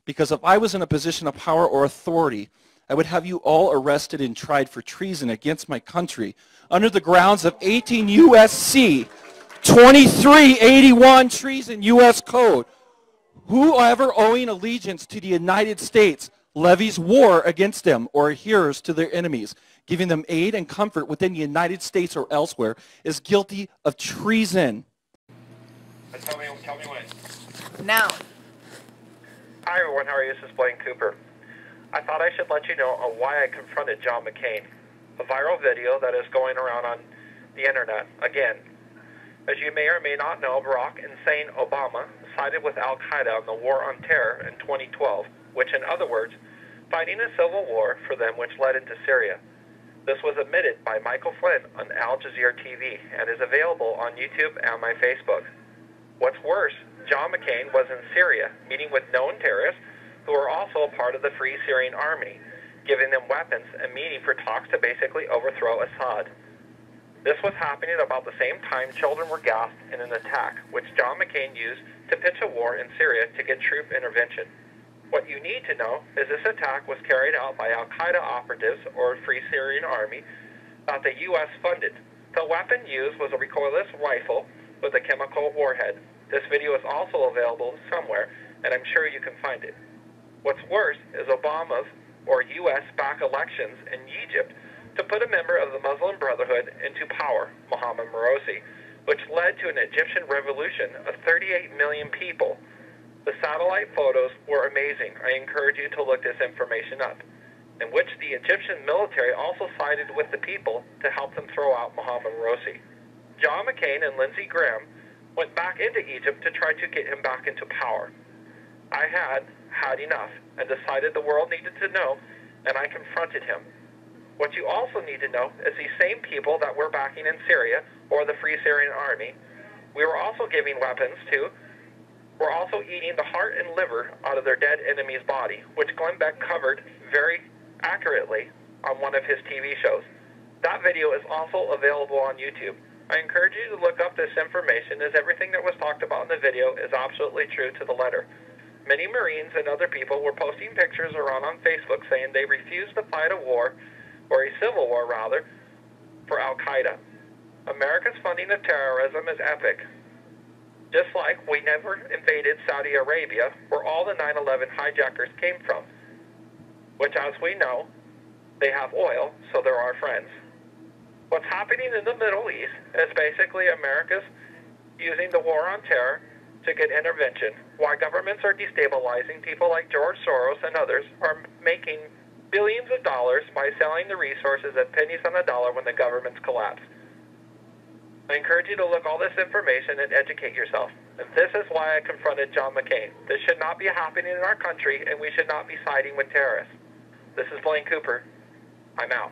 because if I was in a position of power or authority, I would have you all arrested and tried for treason against my country under the grounds of 18 U.S.C. 2381 treason U.S. Code. Whoever owing allegiance to the United States levies war against them or adheres to their enemies, giving them aid and comfort within the United States or elsewhere, is guilty of treason. Tell me when. Now. Hi everyone, how are you? This is Blaine Cooper. I thought I should let you know on why I confronted John McCain. A viral video that is going around on the internet again. As you may or may not know, Barack Insane Obama sided with Al-Qaeda on the war on terror in 2012, which in other words, fighting a civil war for them which led into Syria. This was admitted by Michael Flynn on Al Jazeera TV and is available on YouTube and my Facebook. What's worse, John McCain was in Syria meeting with known terrorists who are also a part of the Free Syrian Army, giving them weapons and meeting for talks to basically overthrow Assad. This was happening about the same time children were gassed in an attack, which John McCain used to pitch a war in Syria to get troop intervention. What you need to know is this attack was carried out by Al-Qaeda operatives or Free Syrian Army that the U.S. funded. The weapon used was a recoilless rifle with a chemical warhead. This video is also available somewhere, and I'm sure you can find it. What's worse is Obama's or U.S.-backed elections in Egypt to put a member of the Muslim Brotherhood into power, Mohammed Morsi, which led to an Egyptian revolution of 38 million people. The satellite photos were amazing. I encourage you to look this information up, in which the Egyptian military also sided with the people to help them throw out Mohammed Morsi. John McCain and Lindsey Graham went back into Egypt to try to get him back into power. I had enough and decided the world needed to know, and I confronted him. What you also need to know is these same people that we're backing in Syria, or the Free Syrian Army, we were also giving weapons to, were also eating the heart and liver out of their dead enemy's body, which Glenn Beck covered very accurately on one of his TV shows. That video is also available on YouTube. I encourage you to look up this information, as everything that was talked about in the video is absolutely true to the letter. Many Marines and other people were posting pictures around on Facebook saying they refused to fight a war, or a civil war rather, for Al-Qaeda. America's funding of terrorism is epic. Just like we never invaded Saudi Arabia, where all the 9/11 hijackers came from, which, as we know, they have oil, so they're our friends. What's happening in the Middle East is basically America's using the war on terror to get intervention, while governments are destabilizing. People like George Soros and others are making billions of dollars by selling the resources at pennies on the dollar when the governments collapse. I encourage you to look all this information and educate yourself. And this is why I confronted John McCain. This should not be happening in our country, and we should not be siding with terrorists. This is Blaine Cooper. I'm out.